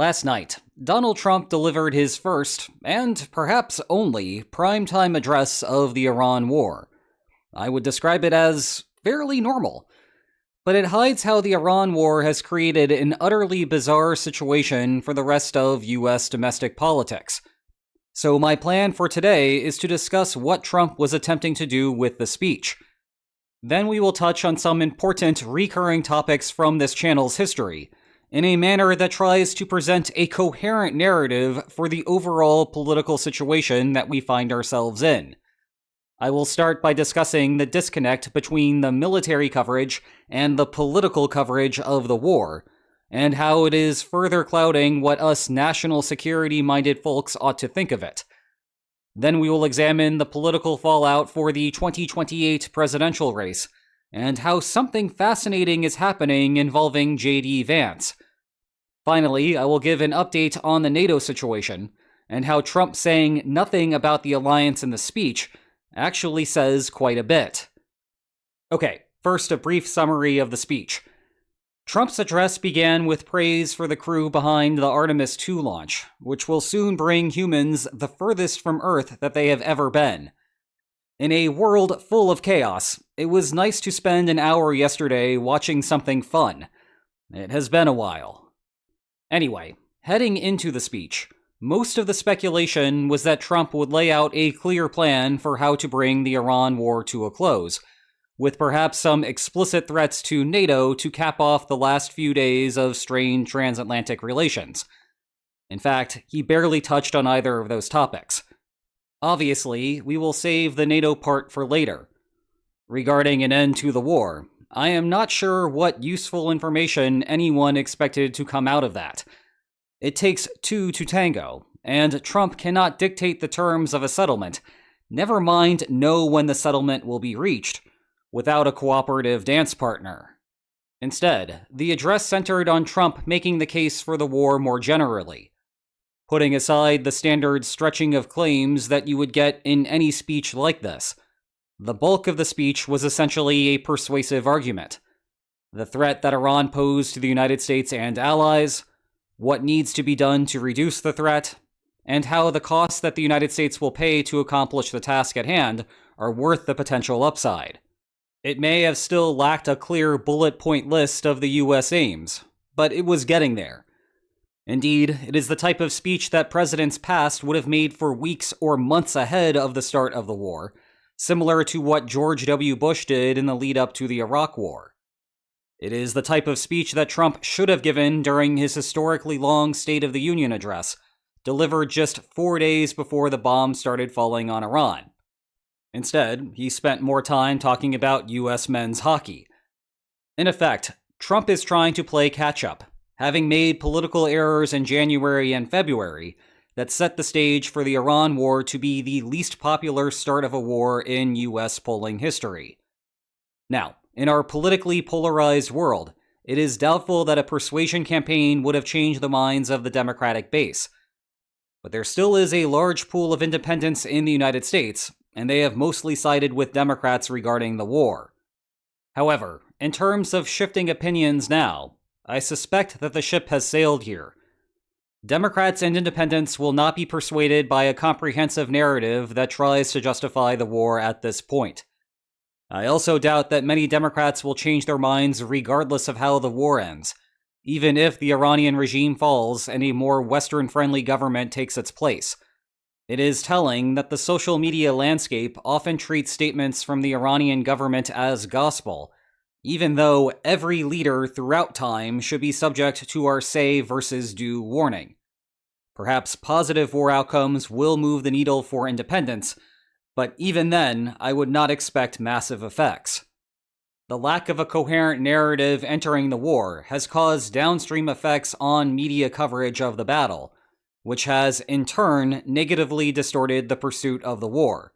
Last night, Donald Trump delivered his first, and perhaps only, primetime address of the Iran war. I would describe it as fairly normal. But it hides how the Iran war has created an utterly bizarre situation for the rest of US domestic politics. So my plan for today is to discuss what Trump was attempting to do with the speech. Then we will touch on some important recurring topics from this channel's history, in a manner that tries to present a coherent narrative for the overall political situation that we find ourselves in. I will start by discussing the disconnect between the military coverage and the political coverage of the war, and how it is further clouding what us national security-minded folks ought to think of it. Then we will examine the political fallout for the 2028 presidential race, and how something fascinating is happening involving J.D. Vance. Finally, I will give an update on the NATO situation, and how Trump saying nothing about the alliance in the speech actually says quite a bit. Okay, first a brief summary of the speech. Trump's address began with praise for the crew behind the Artemis II launch, which will soon bring humans the furthest from Earth that they have ever been. In a world full of chaos, it was nice to spend an hour yesterday watching something fun. It has been a while. Anyway, heading into the speech, most of the speculation was that Trump would lay out a clear plan for how to bring the Iran war to a close, with perhaps some explicit threats to NATO to cap off the last few days of strained transatlantic relations. In fact, he barely touched on either of those topics. Obviously, we will save the NATO part for later. Regarding an end to the war, I am not sure what useful information anyone expected to come out of that. It takes two to tango, and Trump cannot dictate the terms of a settlement, never mind know when the settlement will be reached, without a cooperative dance partner. Instead, the address centered on Trump making the case for the war more generally, putting aside the standard stretching of claims that you would get in any speech like this. The bulk of the speech was essentially a persuasive argument. The threat that Iran posed to the United States and allies, what needs to be done to reduce the threat, and how the costs that the United States will pay to accomplish the task at hand are worth the potential upside. It may have still lacked a clear bullet point list of the US aims, but it was getting there. Indeed, it is the type of speech that presidents past would have made for weeks or months ahead of the start of the war, similar to what George W. Bush did in the lead-up to the Iraq War. It is the type of speech that Trump should have given during his historically long State of the Union address, delivered just 4 days before the bombs started falling on Iran. Instead, he spent more time talking about US men's hockey. In effect, Trump is trying to play catch-up, having made political errors in January and February that set the stage for the Iran war to be the least popular start of a war in US polling history. Now, in our politically polarized world, it is doubtful that a persuasion campaign would have changed the minds of the Democratic base. But there still is a large pool of independents in the United States, and they have mostly sided with Democrats regarding the war. However, in terms of shifting opinions now, I suspect that the ship has sailed here. Democrats and independents will not be persuaded by a comprehensive narrative that tries to justify the war at this point. I also doubt that many Democrats will change their minds regardless of how the war ends, even if the Iranian regime falls and a more Western-friendly government takes its place. It is telling that the social media landscape often treats statements from the Iranian government as gospel, even though every leader throughout time should be subject to our say versus do warning. Perhaps positive war outcomes will move the needle for independence, but even then, I would not expect massive effects. The lack of a coherent narrative entering the war has caused downstream effects on media coverage of the battle, which has, in turn, negatively distorted the pursuit of the war.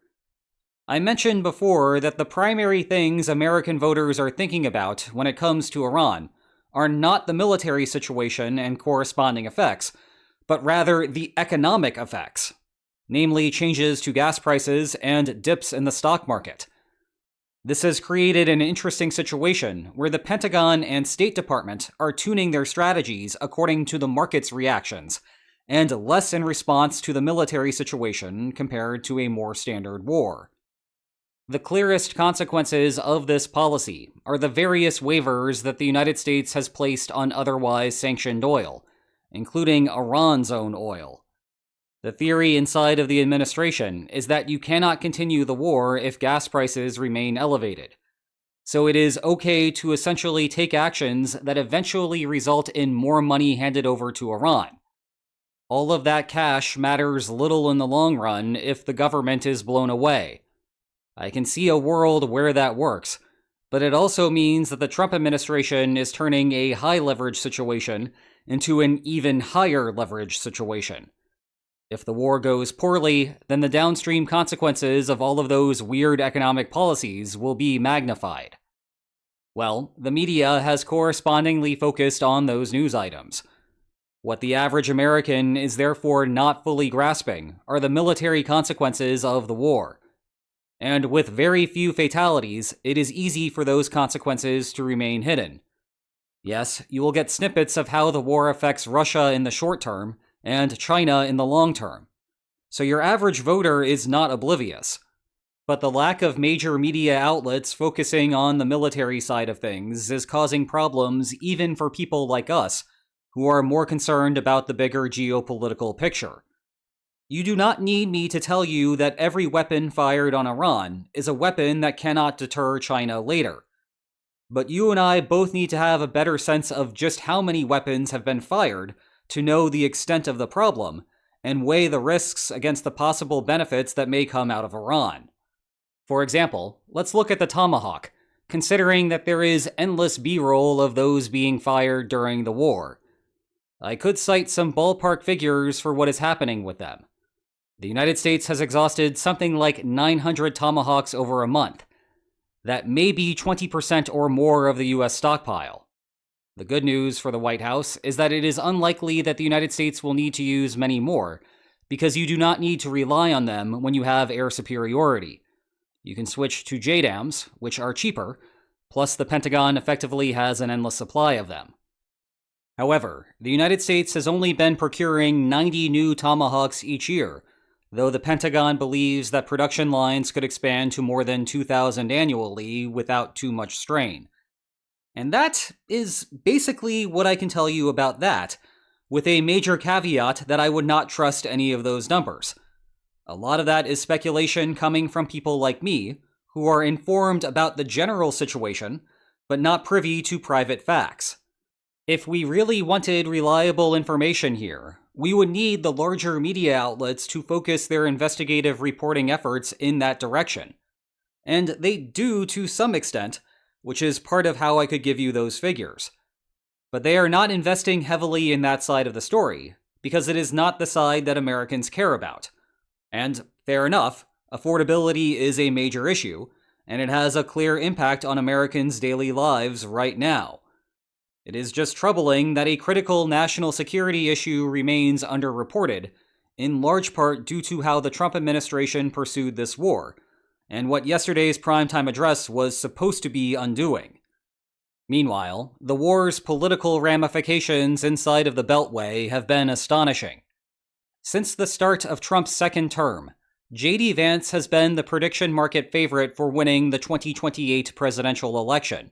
I mentioned before that the primary things American voters are thinking about when it comes to Iran are not the military situation and corresponding effects, but rather the economic effects, namely changes to gas prices and dips in the stock market. This has created an interesting situation where the Pentagon and State Department are tuning their strategies according to the market's reactions, and less in response to the military situation compared to a more standard war. The clearest consequences of this policy are the various waivers that the United States has placed on otherwise sanctioned oil, including Iran's own oil. The theory inside of the administration is that you cannot continue the war if gas prices remain elevated. So it is okay to essentially take actions that eventually result in more money handed over to Iran. All of that cash matters little in the long run if the government is blown away. I can see a world where that works, but it also means that the Trump administration is turning a high leverage situation into an even higher leverage situation. If the war goes poorly, then the downstream consequences of all of those weird economic policies will be magnified. Well, the media has correspondingly focused on those news items. What the average American is therefore not fully grasping are the military consequences of the war. And with very few fatalities, it is easy for those consequences to remain hidden. Yes, you will get snippets of how the war affects Russia in the short term, and China in the long term. So your average voter is not oblivious. But the lack of major media outlets focusing on the military side of things is causing problems even for people like us, who are more concerned about the bigger geopolitical picture. You do not need me to tell you that every weapon fired on Iran is a weapon that cannot deter China later. But you and I both need to have a better sense of just how many weapons have been fired to know the extent of the problem, and weigh the risks against the possible benefits that may come out of Iran. For example, let's look at the Tomahawk, considering that there is endless B-roll of those being fired during the war. I could cite some ballpark figures for what is happening with them. The United States has exhausted something like 900 Tomahawks over a month. That may be 20% or more of the US stockpile. The good news for the White House is that it is unlikely that the United States will need to use many more, because you do not need to rely on them when you have air superiority. You can switch to JDAMs, which are cheaper, plus the Pentagon effectively has an endless supply of them. However, the United States has only been procuring 90 new Tomahawks each year, though the Pentagon believes that production lines could expand to more than 2,000 annually without too much strain. And that is basically what I can tell you about that, with a major caveat that I would not trust any of those numbers. A lot of that is speculation coming from people like me, who are informed about the general situation, but not privy to private facts. If we really wanted reliable information here, we would need the larger media outlets to focus their investigative reporting efforts in that direction. And they do to some extent, which is part of how I could give you those figures. But they are not investing heavily in that side of the story, because it is not the side that Americans care about. And, fair enough, affordability is a major issue, and it has a clear impact on Americans' daily lives right now. It is just troubling that a critical national security issue remains underreported, in large part due to how the Trump administration pursued this war, and what yesterday's primetime address was supposed to be undoing. Meanwhile, the war's political ramifications inside of the Beltway have been astonishing. Since the start of Trump's second term, J.D. Vance has been the prediction market favorite for winning the 2028 presidential election.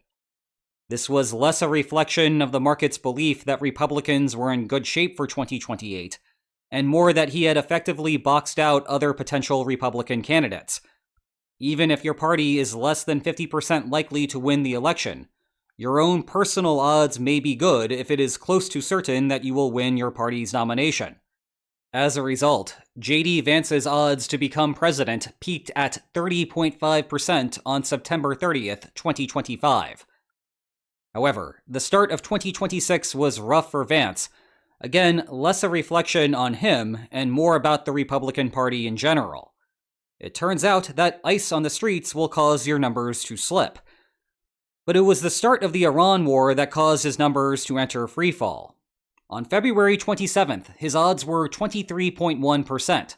This was less a reflection of the market's belief that Republicans were in good shape for 2028, and more that he had effectively boxed out other potential Republican candidates. Even if your party is less than 50% likely to win the election, your own personal odds may be good if it is close to certain that you will win your party's nomination. As a result, J.D. Vance's odds to become president peaked at 30.5% on September 30th, 2025. However, the start of 2026 was rough for Vance, again less a reflection on him and more about the Republican Party in general. It turns out that ice on the streets will cause your numbers to slip. But it was the start of the Iran war that caused his numbers to enter freefall. On February 27th, his odds were 23.1%.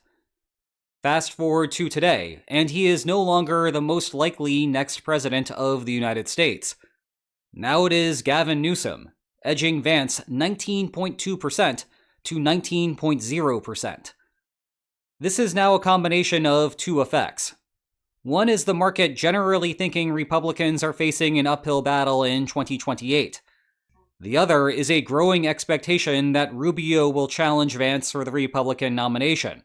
Fast forward to today, and he is no longer the most likely next president of the United States. Now it is Gavin Newsom, edging Vance 19.2% to 19.0%. This is now a combination of two effects. One is the market generally thinking Republicans are facing an uphill battle in 2028. The other is a growing expectation that Rubio will challenge Vance for the Republican nomination.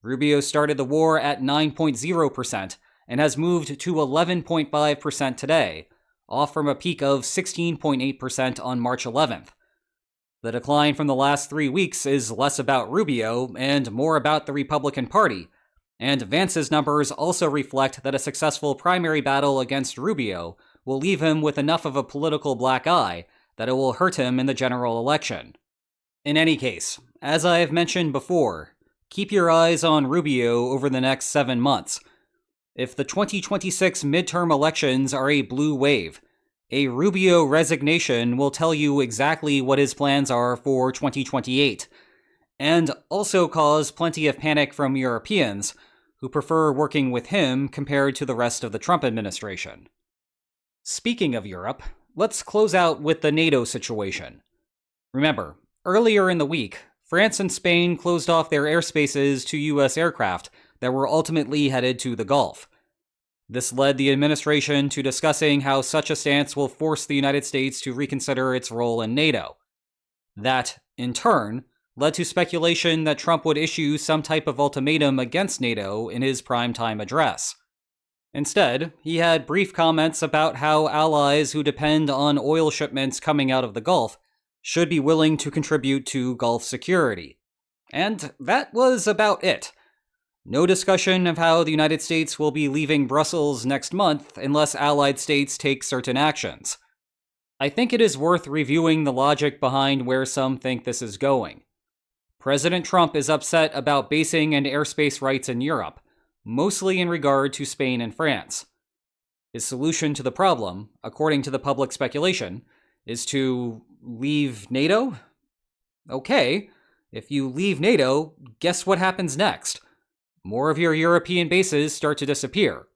Rubio started the war at 9.0% and has moved to 11.5% today, off from a peak of 16.8% on March 11th. The decline from the last 3 weeks is less about Rubio and more about the Republican Party, and Vance's numbers also reflect that a successful primary battle against Rubio will leave him with enough of a political black eye that it will hurt him in the general election. In any case, as I have mentioned before, keep your eyes on Rubio over the next 7 months. If the 2026 midterm elections are a blue wave, a Rubio resignation will tell you exactly what his plans are for 2028, and also cause plenty of panic from Europeans who prefer working with him compared to the rest of the Trump administration. Speaking of Europe, let's close out with the NATO situation. Remember, earlier in the week, France and Spain closed off their airspaces to U.S. aircraft that were ultimately headed to the Gulf. This led the administration to discussing how such a stance will force the United States to reconsider its role in NATO. That, in turn, led to speculation that Trump would issue some type of ultimatum against NATO in his primetime address. Instead, he had brief comments about how allies who depend on oil shipments coming out of the Gulf should be willing to contribute to Gulf security. And that was about it. No discussion of how the United States will be leaving Brussels next month unless allied states take certain actions. I think it is worth reviewing the logic behind where some think this is going. President Trump is upset about basing and airspace rights in Europe, mostly in regard to Spain and France. His solution to the problem, according to the public speculation, is to leave NATO? Okay, if you leave NATO, guess what happens next? More of your European bases start to disappear.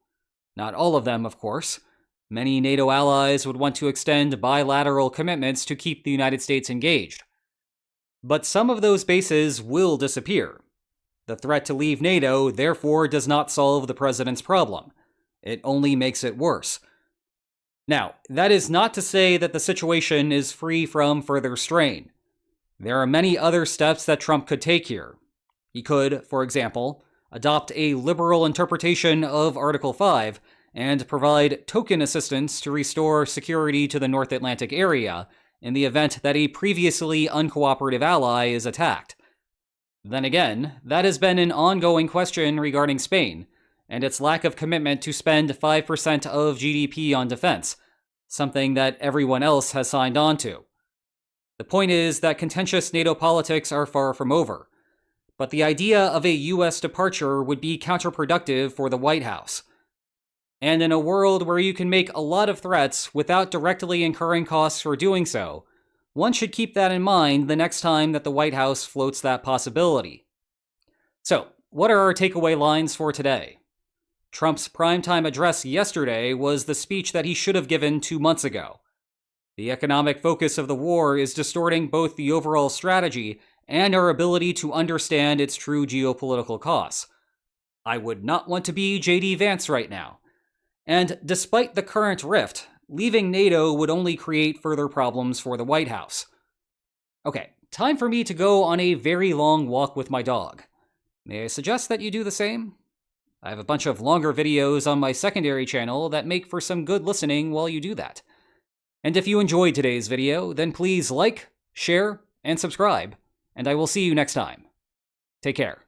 Not all of them, of course. Many NATO allies would want to extend bilateral commitments to keep the United States engaged. But some of those bases will disappear. The threat to leave NATO, therefore, does not solve the president's problem. It only makes it worse. Now, that is not to say that the situation is free from further strain. There are many other steps that Trump could take here. He could, for example, adopt a liberal interpretation of Article 5 and provide token assistance to restore security to the North Atlantic area in the event that a previously uncooperative ally is attacked. Then again, that has been an ongoing question regarding Spain and its lack of commitment to spend 5% of GDP on defense, something that everyone else has signed on to. The point is that contentious NATO politics are far from over, but the idea of a U.S. departure would be counterproductive for the White House. And in a world where you can make a lot of threats without directly incurring costs for doing so, one should keep that in mind the next time that the White House floats that possibility. So, what are our takeaway lines for today? Trump's primetime address yesterday was the speech that he should have given 2 months ago. The economic focus of the war is distorting both the overall strategy and our ability to understand its true geopolitical costs. I would not want to be J.D. Vance right now. And despite the current rift, leaving NATO would only create further problems for the White House. Okay, time for me to go on a very long walk with my dog. May I suggest that you do the same? I have a bunch of longer videos on my secondary channel that make for some good listening while you do that. And if you enjoyed today's video, then please like, share, and subscribe, and I will see you next time. Take care.